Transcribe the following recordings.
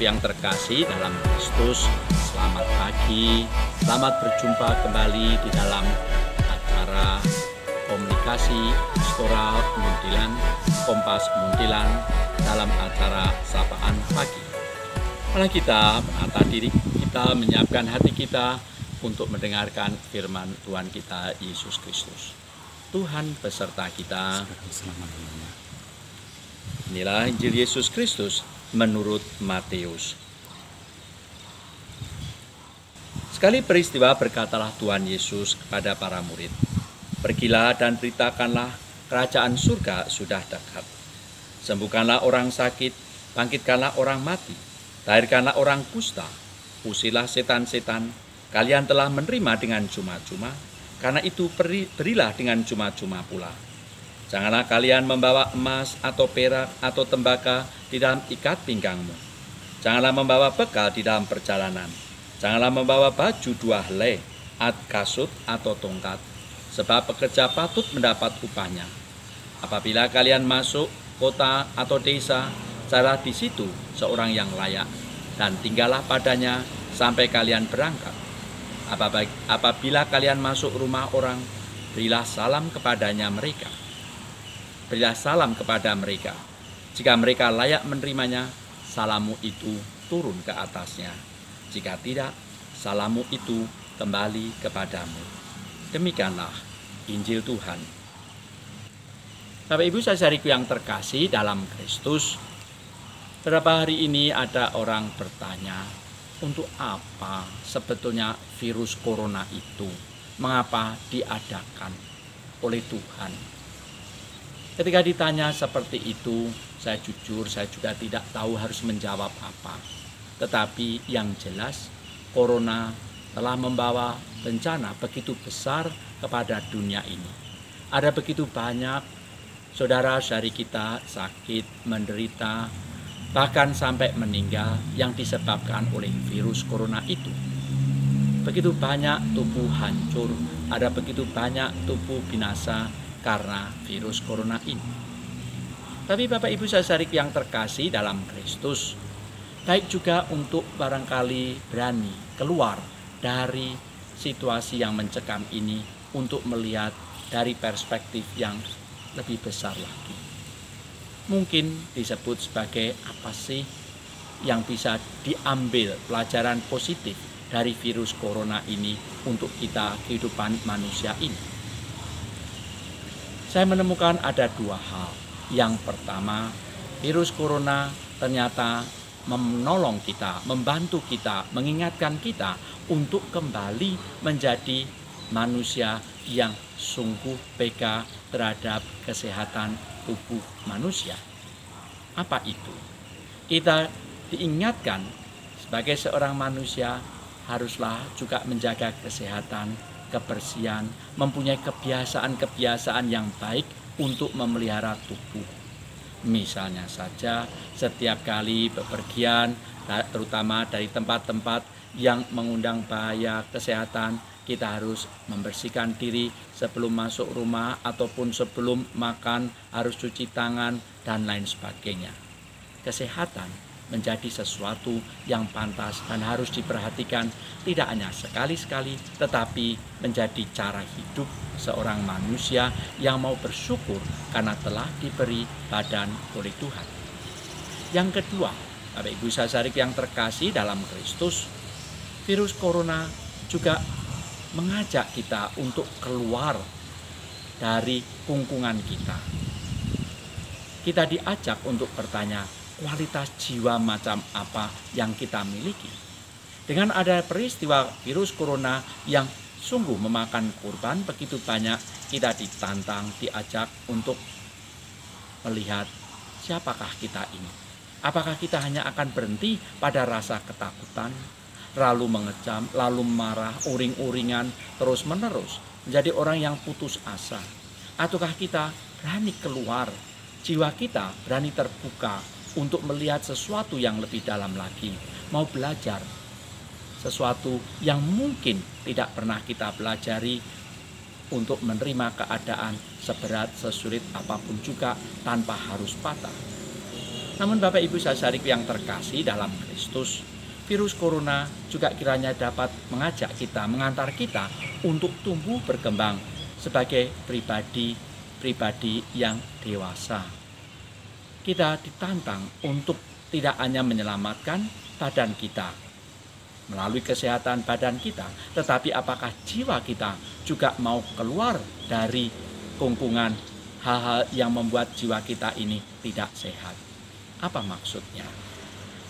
yang terkasih dalam Kristus, selamat pagi, selamat berjumpa kembali di dalam acara komunikasi pastoral Muntilan, Kompas Muntilan dalam acara Sapaan Pagi. Mari kita menata diri kita, menyiapkan hati kita untuk mendengarkan firman Tuhan kita Yesus Kristus. Tuhan beserta kita. Inilah Injil Yesus Kristus menurut Matius. Sekali peristiwa berkatalah Tuhan Yesus kepada para murid, "Pergilah dan beritakanlah kerajaan surga sudah dekat. Sembuhkanlah orang sakit, bangkitkanlah orang mati, tahirkanlah orang kusta, usirlah setan-setan. Kalian telah menerima dengan cuma-cuma, karena itu berilah dengan cuma-cuma pula. Janganlah kalian membawa emas atau perak atau tembaga di dalam ikat pinggangmu. Janganlah membawa bekal di dalam perjalanan. Janganlah membawa baju 2 helai, kasut atau tongkat, sebab pekerja patut mendapat upahnya. Apabila kalian masuk kota atau desa, carilah di situ seorang yang layak, dan tinggallah padanya sampai kalian berangkat. Apabila kalian masuk rumah orang, berilah salam kepada mereka. Jika mereka layak menerimanya, salammu itu turun ke atasnya. Jika tidak, salammu itu kembali kepadamu." Demikianlah Injil Tuhan. Bapak Ibu saudariku yang terkasih dalam Kristus, beberapa hari ini ada orang bertanya, untuk apa sebetulnya virus corona itu? Mengapa diadakan oleh Tuhan? Ketika ditanya seperti itu, saya jujur, saya juga tidak tahu harus menjawab apa. Tetapi yang jelas, corona telah membawa bencana begitu besar kepada dunia ini. Ada begitu banyak saudara-saudari kita sakit, menderita, bahkan sampai meninggal yang disebabkan oleh virus corona itu. Begitu banyak tubuh hancur, ada begitu banyak tubuh binasa karena virus corona ini. Tapi Bapak Ibu saudariku yang terkasih dalam Kristus, baik juga untuk barangkali berani keluar dari situasi yang mencekam ini untuk melihat dari perspektif yang lebih besar lagi. Mungkin disebut sebagai apa sih yang bisa diambil pelajaran positif dari virus corona ini untuk kita kehidupan manusia ini. Saya menemukan ada 2 hal. Yang pertama, virus corona ternyata menolong kita, membantu kita, mengingatkan kita untuk kembali menjadi manusia yang sungguh peka terhadap kesehatan tubuh manusia. Apa itu? Kita diingatkan sebagai seorang manusia haruslah juga menjaga kesehatan, kebersihan, mempunyai kebiasaan-kebiasaan yang baik untuk memelihara tubuh. Misalnya saja setiap kali bepergian, terutama dari tempat-tempat yang mengundang bahaya kesehatan, kita harus membersihkan diri sebelum masuk rumah ataupun sebelum makan, harus cuci tangan dan lain sebagainya. Kesehatan menjadi sesuatu yang pantas dan harus diperhatikan tidak hanya sekali-sekali, tetapi menjadi cara hidup seorang manusia yang mau bersyukur karena telah diberi badan oleh Tuhan. Yang kedua, Bapak Ibu saudariku yang terkasih dalam Kristus, virus corona juga mengajak kita untuk keluar dari kungkungan kita. Kita diajak untuk bertanya, kualitas jiwa macam apa yang kita miliki. Dengan ada peristiwa virus corona yang sungguh memakan korban begitu banyak, kita ditantang, diajak untuk melihat siapakah kita ini. Apakah kita hanya akan berhenti pada rasa ketakutan, lalu mengecam, lalu marah, uring-uringan, terus-menerus, menjadi orang yang putus asa? Ataukah kita berani keluar, jiwa kita berani terbuka untuk melihat sesuatu yang lebih dalam lagi, mau belajar sesuatu yang mungkin tidak pernah kita pelajari untuk menerima keadaan seberat, sesulit apapun juga tanpa harus patah. Namun Bapak Ibu saudaraku yang terkasih dalam Kristus, virus corona juga kiranya dapat mengajak kita, mengantar kita untuk tumbuh berkembang sebagai pribadi yang dewasa. Kita ditantang untuk tidak hanya menyelamatkan badan kita melalui kesehatan badan kita, tetapi apakah jiwa kita juga mau keluar dari kungkungan hal-hal yang membuat jiwa kita ini tidak sehat. Apa maksudnya?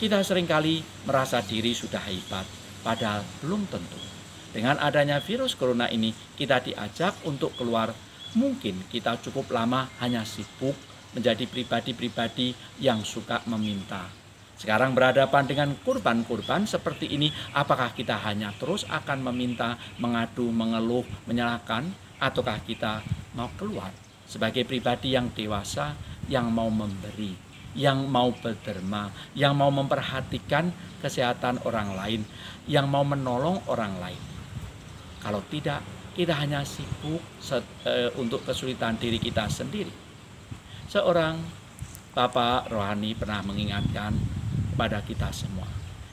Kita seringkali merasa diri sudah hebat, padahal belum tentu. Dengan adanya virus corona ini, kita diajak untuk keluar. Mungkin kita cukup lama hanya sibuk menjadi pribadi-pribadi yang suka meminta. Sekarang berhadapan dengan kurban-kurban seperti ini, apakah kita hanya terus akan meminta, mengadu, mengeluh, menyalahkan, ataukah kita mau keluar sebagai pribadi yang dewasa, yang mau memberi, yang mau berderma, yang mau memperhatikan kesehatan orang lain, yang mau menolong orang lain? Kalau tidak, kita hanya sibuk untuk kesulitan diri kita sendiri. Seorang Bapak rohani pernah mengingatkan kepada kita semua,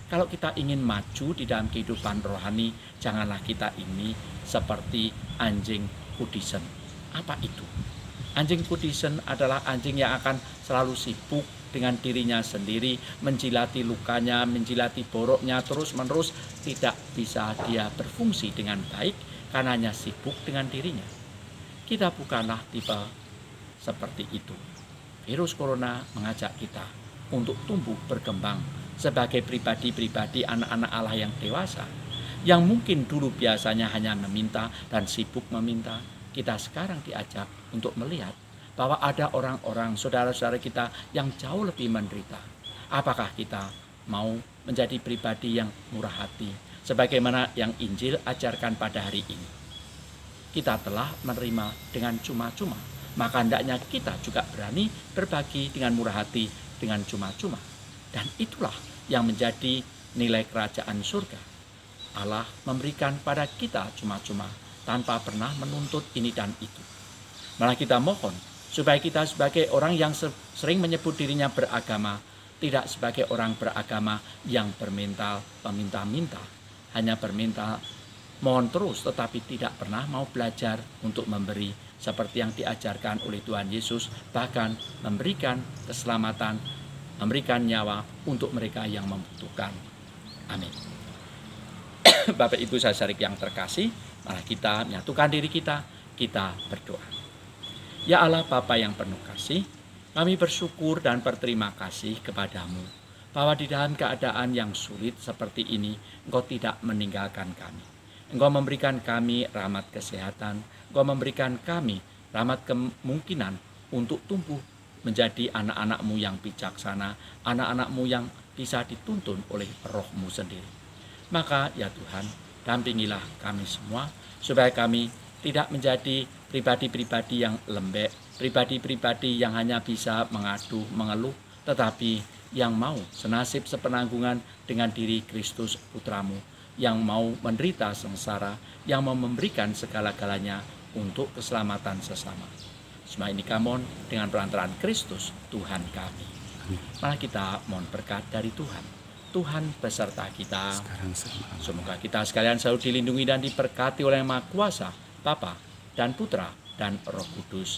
kalau kita ingin maju di dalam kehidupan rohani, janganlah kita ini seperti anjing kudisen. Apa itu? Anjing kudisen adalah anjing yang akan selalu sibuk dengan dirinya sendiri, menjilati lukanya, menjilati boroknya terus-menerus, tidak bisa dia berfungsi dengan baik karena hanya sibuk dengan dirinya. Kita bukanlah tipe seperti itu. Virus corona mengajak kita untuk tumbuh berkembang sebagai pribadi-pribadi anak-anak Allah yang dewasa, yang mungkin dulu biasanya hanya meminta dan sibuk meminta. Kita sekarang diajak untuk melihat bahwa ada orang-orang, saudara-saudara kita yang jauh lebih menderita. Apakah kita mau menjadi pribadi yang murah hati, sebagaimana yang Injil ajarkan pada hari ini? Kita telah menerima dengan cuma-cuma, maka hendaknya kita juga berani berbagi dengan murah hati, dengan cuma-cuma. Dan itulah yang menjadi nilai kerajaan surga. Allah memberikan pada kita cuma-cuma, tanpa pernah menuntut ini dan itu. Malah kita mohon supaya kita sebagai orang yang sering menyebut dirinya beragama, tidak sebagai orang beragama yang bermental meminta-minta, hanya bermental mohon terus tetapi tidak pernah mau belajar untuk memberi seperti yang diajarkan oleh Tuhan Yesus, bahkan memberikan keselamatan, memberikan nyawa untuk mereka yang membutuhkan. Amin. Bapak Ibu saudaraku yang terkasih, malah kita menyatukan diri kita berdoa. Ya Allah Bapa yang penuh kasih, kami bersyukur dan berterima kasih kepadamu bahwa di dalam keadaan yang sulit seperti ini, Engkau tidak meninggalkan kami. Engkau memberikan kami rahmat kesehatan, Engkau memberikan kami rahmat kemungkinan untuk tumbuh menjadi anak-anak-Mu yang bijaksana, anak-anak-Mu yang bisa dituntun oleh Roh-Mu sendiri. Maka ya Tuhan, dampingilah kami semua supaya kami tidak menjadi pribadi-pribadi yang lembek, pribadi-pribadi yang hanya bisa mengadu, mengeluh, tetapi yang mau senasib sepenanggungan dengan diri Kristus Putramu, yang mau menderita sengsara, yang mau memberikan segala-galanya untuk keselamatan sesama. Semua ini kami dengan perantaraan Kristus Tuhan kami. Malah kita mohon berkat dari Tuhan. Tuhan beserta kita. Semoga kita sekalian selalu dilindungi dan diberkati oleh Yang Maha Kuasa, Bapa dan Putra dan Roh Kudus.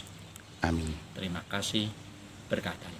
Amin. Terima kasih. Berkatan.